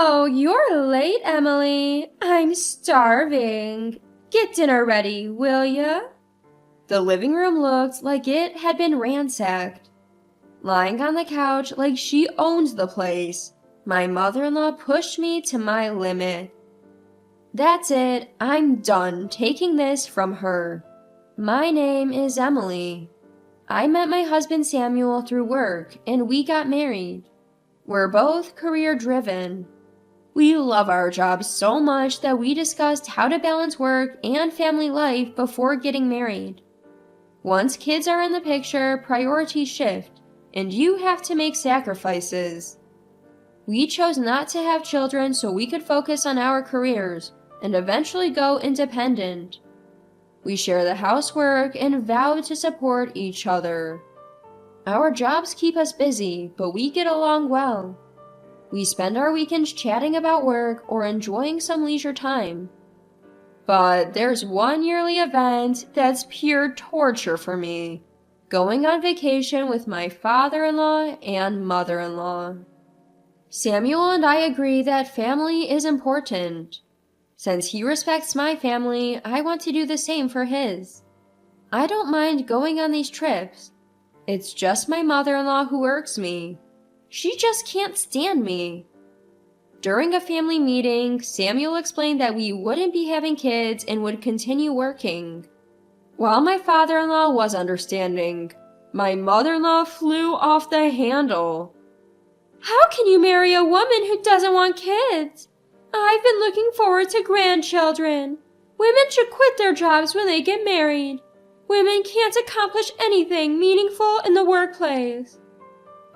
Oh, you're late, Emily. I'm starving. Get dinner ready, will ya? The living room looked like it had been ransacked. Lying on the couch like she owns the place, my mother-in-law pushed me to my limit. That's it, I'm done taking this from her. My name is Emily. I met my husband Samuel through work, and we got married. We're both career-driven. We love our jobs so much that we discussed how to balance work and family life before getting married. Once kids are in the picture, priorities shift, and you have to make sacrifices. We chose not to have children so we could focus on our careers and eventually go independent. We share the housework and vow to support each other. Our jobs keep us busy, but we get along well. We spend our weekends chatting about work or enjoying some leisure time. But there's one yearly event that's pure torture for me: going on vacation with my father-in-law and mother-in-law. Samuel and I agree that family is important. Since he respects my family, I want to do the same for his. I don't mind going on these trips. It's just my mother-in-law who irks me. She just can't stand me. During a family meeting, Samuel explained that we wouldn't be having kids and would continue working. While my father-in-law was understanding, my mother-in-law flew off the handle. How can you marry a woman who doesn't want kids? I've been looking forward to grandchildren. Women should quit their jobs when they get married. Women can't accomplish anything meaningful in the workplace.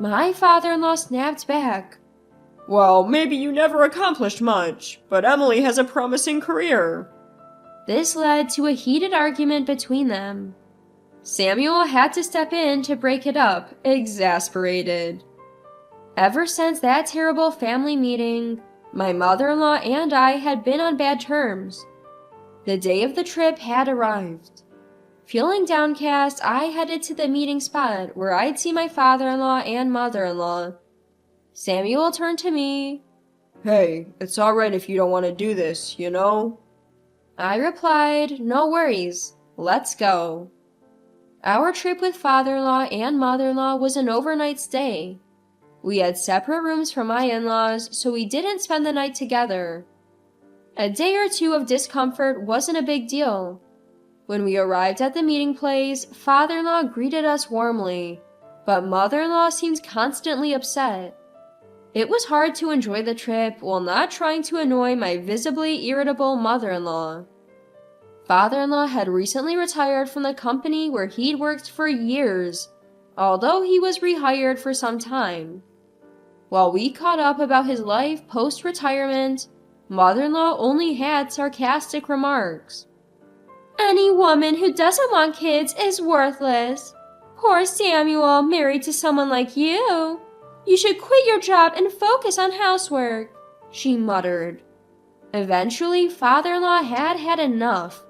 My father-in-law snapped back. Well, maybe you never accomplished much, but Emily has a promising career. This led to a heated argument between them. Samuel had to step in to break it up, exasperated. Ever since that terrible family meeting, my mother-in-law and I had been on bad terms. The day of the trip had arrived. Feeling downcast, I headed to the meeting spot where I'd see my father-in-law and mother-in-law. Samuel turned to me. Hey, it's alright if you don't want to do this, you know? I replied, no worries, let's go. Our trip with father-in-law and mother-in-law was an overnight stay. We had separate rooms from my in-laws, so we didn't spend the night together. A day or two of discomfort wasn't a big deal. When we arrived at the meeting place, father-in-law greeted us warmly, but mother-in-law seemed constantly upset. It was hard to enjoy the trip while not trying to annoy my visibly irritable mother-in-law. Father-in-law had recently retired from the company where he'd worked for years, although he was rehired for some time. While we caught up about his life post-retirement, mother-in-law only had sarcastic remarks. Any woman who doesn't want kids is worthless. Poor Samuel married to someone like you. You should quit your job and focus on housework, she muttered. Eventually, father-in-law had enough.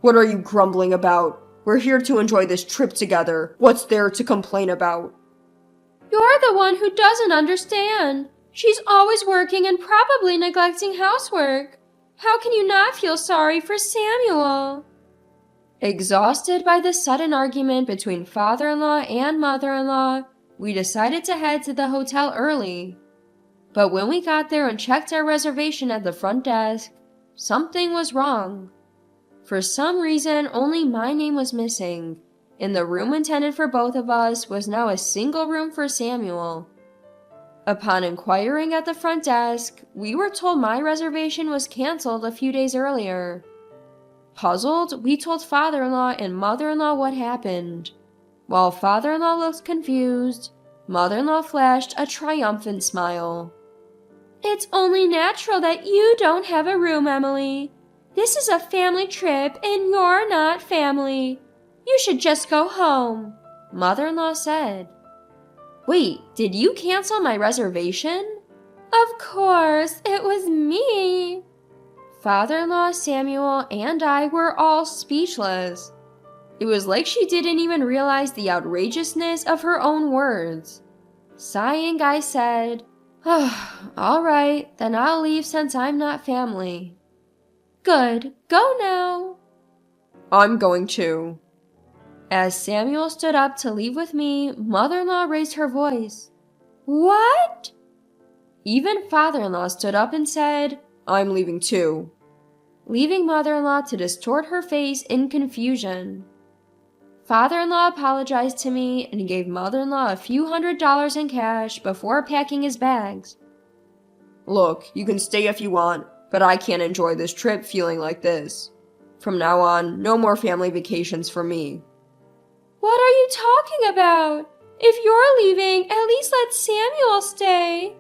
What are you grumbling about? We're here to enjoy this trip together. What's there to complain about? You're the one who doesn't understand. She's always working and probably neglecting housework. How can you not feel sorry for Samuel? Exhausted by the sudden argument between father-in-law and mother-in-law, we decided to head to the hotel early. But when we got there and checked our reservation at the front desk, something was wrong. For some reason, only my name was missing, and the room intended for both of us was now a single room for Samuel. Upon inquiring at the front desk, we were told my reservation was canceled a few days earlier. Puzzled, we told father-in-law and mother-in-law what happened. While father-in-law looked confused, mother-in-law flashed a triumphant smile. It's only natural that you don't have a room, Emily. This is a family trip and you're not family. You should just go home, mother-in-law said. Wait, did you cancel my reservation? Of course, it was me. Father-in-law, Samuel, and I were all speechless. It was like she didn't even realize the outrageousness of her own words. Sighing, I said, All right, then I'll leave since I'm not family. Good, go now. I'm going too. As Samuel stood up to leave with me, mother-in-law raised her voice. What? Even father-in-law stood up and said, I'm leaving too. Leaving mother-in-law to distort her face in confusion. Father-in-law apologized to me and gave mother-in-law a few $100s in cash before packing his bags. Look, you can stay if you want, but I can't enjoy this trip feeling like this. From now on, no more family vacations for me. What are you talking about? If you're leaving, at least let Samuel stay.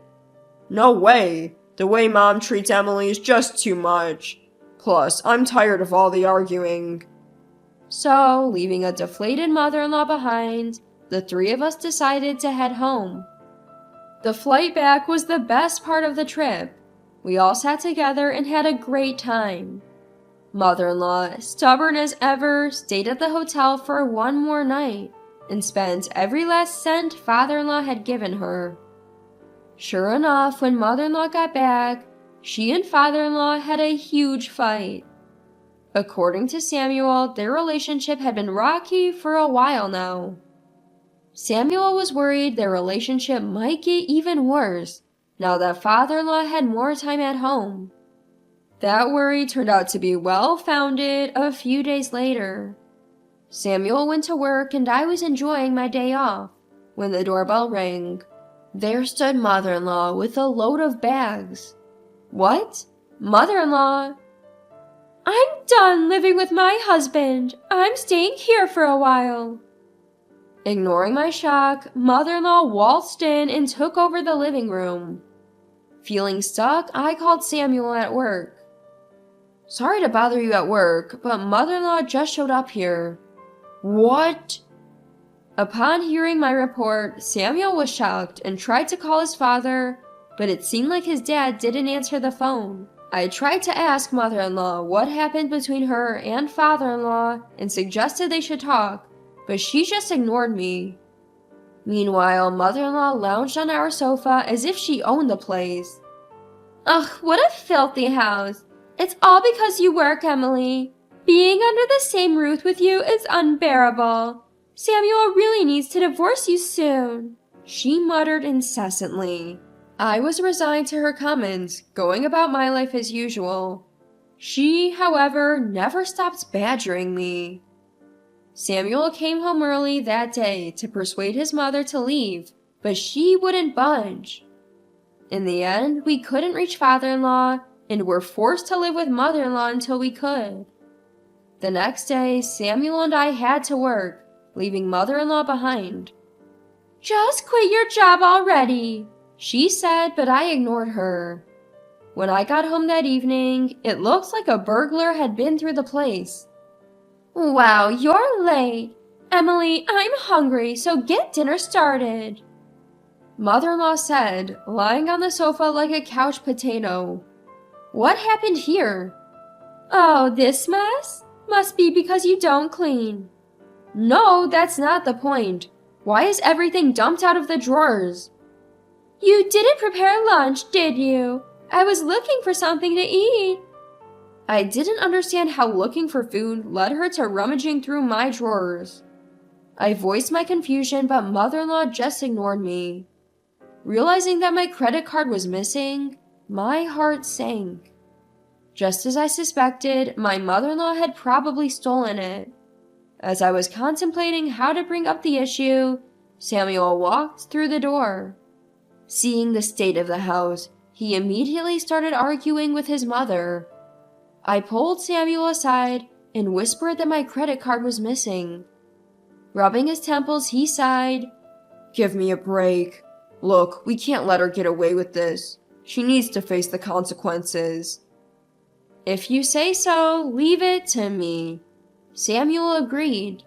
No way! The way Mom treats Emily is just too much. Plus, I'm tired of all the arguing. So, leaving a deflated mother-in-law behind, the three of us decided to head home. The flight back was the best part of the trip. We all sat together and had a great time. Mother-in-law, stubborn as ever, stayed at the hotel for one more night and spent every last cent father-in-law had given her. Sure enough, when mother-in-law got back, she and father-in-law had a huge fight. According to Samuel, their relationship had been rocky for a while now. Samuel was worried their relationship might get even worse now that father-in-law had more time at home. That worry turned out to be well-founded a few days later. Samuel went to work and I was enjoying my day off when the doorbell rang. There stood mother-in-law with a load of bags. What? Mother-in-law? I'm done living with my husband. I'm staying here for a while. Ignoring my shock, mother-in-law waltzed in and took over the living room. Feeling stuck, I called Samuel at work. Sorry to bother you at work, but mother-in-law just showed up here. What? Upon hearing my report, Samuel was shocked and tried to call his father, but it seemed like his dad didn't answer the phone. I tried to ask mother-in-law what happened between her and father-in-law and suggested they should talk, but she just ignored me. Meanwhile, mother-in-law lounged on our sofa as if she owned the place. Ugh, what a filthy house. It's all because you work, Emily. Being under the same roof with you is unbearable. Samuel really needs to divorce you soon, she muttered incessantly. I was resigned to her comments, going about my life as usual. She, however, never stopped badgering me. Samuel came home early that day to persuade his mother to leave, but she wouldn't budge. In the end, we couldn't reach father-in-law and were forced to live with mother-in-law until we could. The next day, Samuel and I had to work, leaving mother-in-law behind. Just quit your job already, she said, but I ignored her. When I got home that evening, it looked like a burglar had been through the place. Wow, you're late. Emily, I'm hungry, so get dinner started. Mother-in-law said, lying on the sofa like a couch potato. What happened here? Oh, this mess? Must be because you don't clean. No, that's not the point. Why is everything dumped out of the drawers? You didn't prepare lunch, did you? I was looking for something to eat. I didn't understand how looking for food led her to rummaging through my drawers. I voiced my confusion, but mother-in-law just ignored me. Realizing that my credit card was missing, my heart sank. Just as I suspected, my mother-in-law had probably stolen it. As I was contemplating how to bring up the issue, Samuel walked through the door. Seeing the state of the house, he immediately started arguing with his mother. I pulled Samuel aside and whispered that my credit card was missing. Rubbing his temples, he sighed. Give me a break. Look, we can't let her get away with this. She needs to face the consequences. If you say so, leave it to me. Samuel agreed,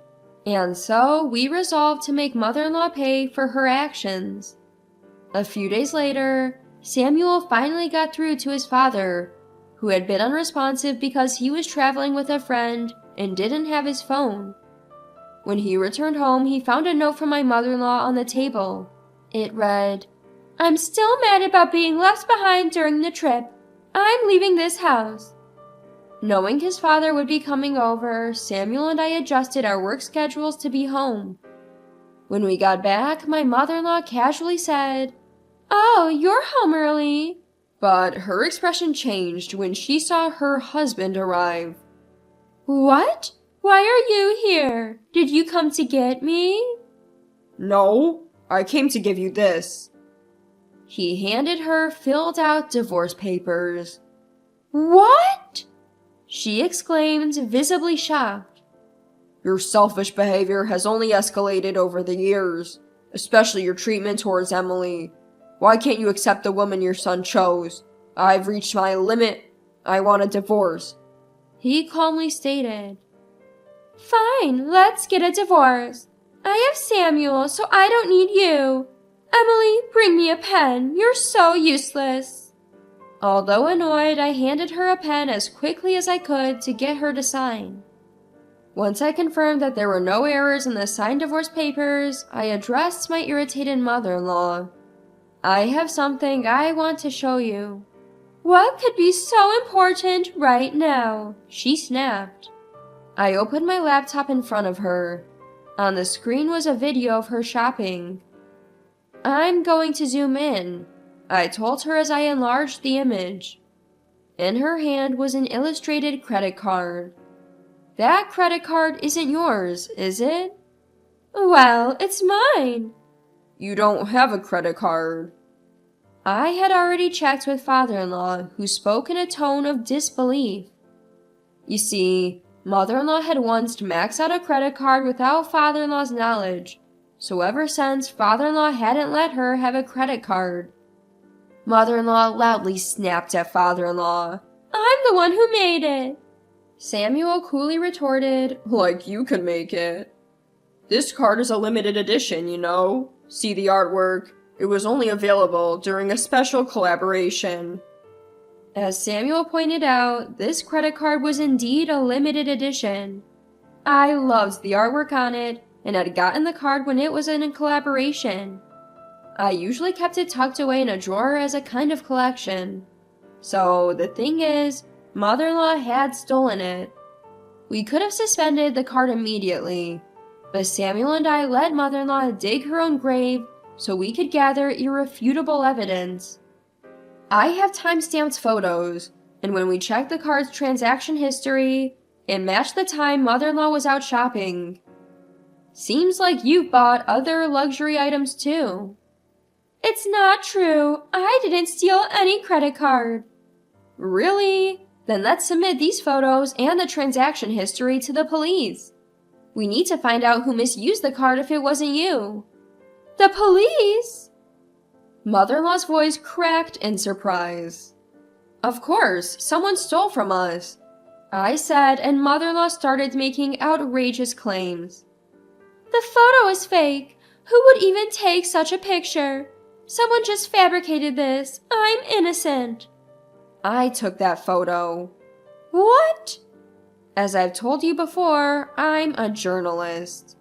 and so we resolved to make mother-in-law pay for her actions. A few days later, Samuel finally got through to his father, who had been unresponsive because he was traveling with a friend and didn't have his phone. When he returned home, he found a note from my mother-in-law on the table. It read, I'm still mad about being left behind during the trip. I'm leaving this house. Knowing his father would be coming over, Samuel and I adjusted our work schedules to be home. When we got back, my mother-in-law casually said, "Oh, you're home early." But her expression changed when she saw her husband arrive. "What? Why are you here? Did you come to get me?" No, I came to give you this. He handed her filled out divorce papers. "What?" she exclaimed, visibly shocked. Your selfish behavior has only escalated over the years, especially your treatment towards Emily. Why can't you accept the woman your son chose? I've reached my limit. I want a divorce. He calmly stated. "Fine, let's get a divorce. I have Samuel, so I don't need you. Emily, bring me a pen. You're so useless." Although annoyed, I handed her a pen as quickly as I could to get her to sign. Once I confirmed that there were no errors in the signed divorce papers, I addressed my irritated mother-in-law. "I have something I want to show you." "What could be so important right now?" she snapped. I opened my laptop in front of her. On the screen was a video of her shopping. "I'm going to zoom in," I told her as I enlarged the image. In her hand was an illustrated credit card. "That credit card isn't yours, is it?" "Well, it's mine." You don't have a credit card. I had already checked with father-in-law, who spoke in a tone of disbelief. You see, mother-in-law had once maxed out a credit card without father-in-law's knowledge, so ever since, father-in-law hadn't let her have a credit card. Mother-in-law loudly snapped at father-in-law. "I'm the one who made it." Samuel coolly retorted, Like you could make it. This card is a limited edition, you know. See the artwork? It was only available during a special collaboration. As Samuel pointed out, this credit card was indeed a limited edition. I loved the artwork on it, and had gotten the card when it was in a collaboration. I usually kept it tucked away in a drawer as a kind of collection. So, the thing is, mother-in-law had stolen it. We could have suspended the card immediately, but Samuel and I let mother-in-law dig her own grave so we could gather irrefutable evidence. I have time-stamped photos, and when we checked the card's transaction history, it matched the time mother-in-law was out shopping. Seems like you've bought other luxury items too. It's not true. I didn't steal any credit card. Really? Then let's submit these photos and the transaction history to the police. We need to find out who misused the card if it wasn't you. The police? Mother-in-law's voice cracked in surprise. Of course, someone stole from us, I said, and mother-in-law started making outrageous claims. The photo is fake. Who would even take such a picture? Someone just fabricated this. I'm innocent. I took that photo. What? As I've told you before, I'm a journalist.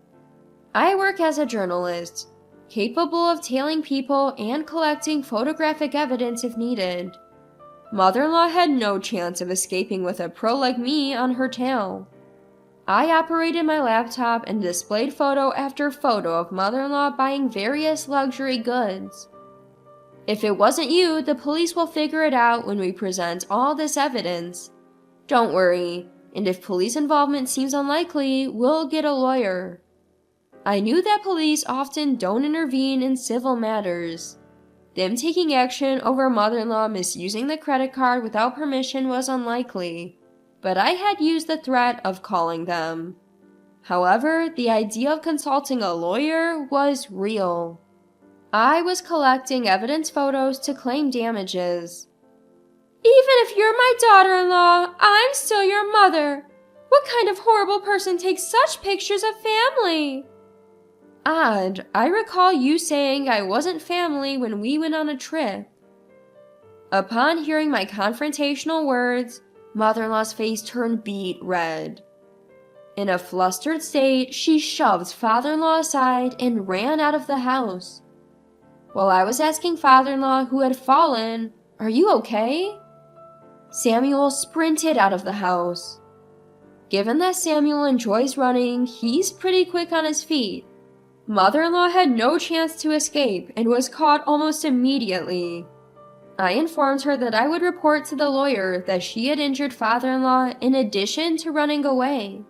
I work as a journalist, capable of tailing people and collecting photographic evidence if needed. Mother-in-law had no chance of escaping with a pro like me on her tail. I operated my laptop and displayed photo after photo of mother-in-law buying various luxury goods. If it wasn't you, the police will figure it out when we present all this evidence. Don't worry, and if police involvement seems unlikely, we'll get a lawyer. I knew that police often don't intervene in civil matters. Them taking action over mother-in-law misusing the credit card without permission was unlikely, but I had used the threat of calling them. However, the idea of consulting a lawyer was real. I was collecting evidence photos to claim damages. Even if you're my daughter-in-law, I'm still your mother. What kind of horrible person takes such pictures of family? Odd, I recall you saying I wasn't family when we went on a trip. Upon hearing my confrontational words, mother-in-law's face turned beet red. In a flustered state, she shoved father-in-law aside and ran out of the house. While I was asking father-in-law who had fallen, "Are you okay?" Samuel sprinted out of the house. Given that Samuel enjoys running, he's pretty quick on his feet. Mother-in-law had no chance to escape and was caught almost immediately. I informed her that I would report to the lawyer that she had injured father-in-law in addition to running away.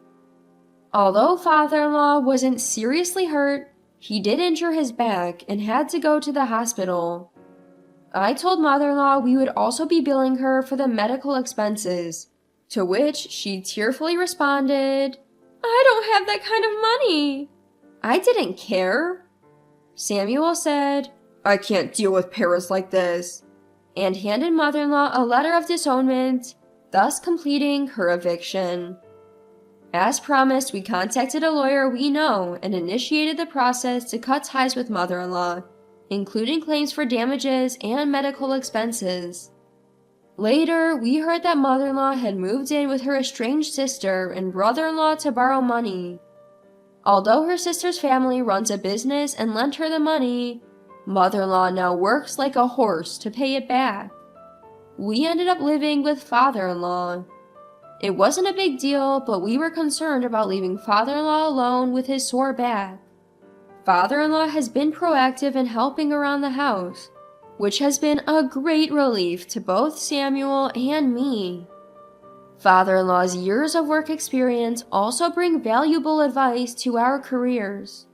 Although father-in-law wasn't seriously hurt, he did injure his back and had to go to the hospital. I told mother-in-law we would also be billing her for the medical expenses, to which she tearfully responded, "I don't have that kind of money." I didn't care. Samuel said, "I can't deal with parents like this," and handed mother-in-law a letter of disownment, thus completing her eviction. As promised, we contacted a lawyer we know and initiated the process to cut ties with mother-in-law, including claims for damages and medical expenses. Later, we heard that mother-in-law had moved in with her estranged sister and brother-in-law to borrow money. Although her sister's family runs a business and lent her the money, mother-in-law now works like a horse to pay it back. We ended up living with father-in-law. It wasn't a big deal, but we were concerned about leaving father-in-law alone with his sore back. Father-in-law has been proactive in helping around the house, which has been a great relief to both Samuel and me. Father-in-law's years of work experience also bring valuable advice to our careers.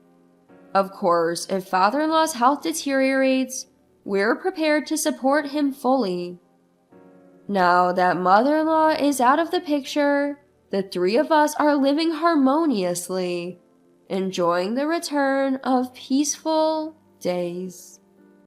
Of course, if father-in-law's health deteriorates, we're prepared to support him fully. Now that mother-in-law is out of the picture, the three of us are living harmoniously, enjoying the return of peaceful days.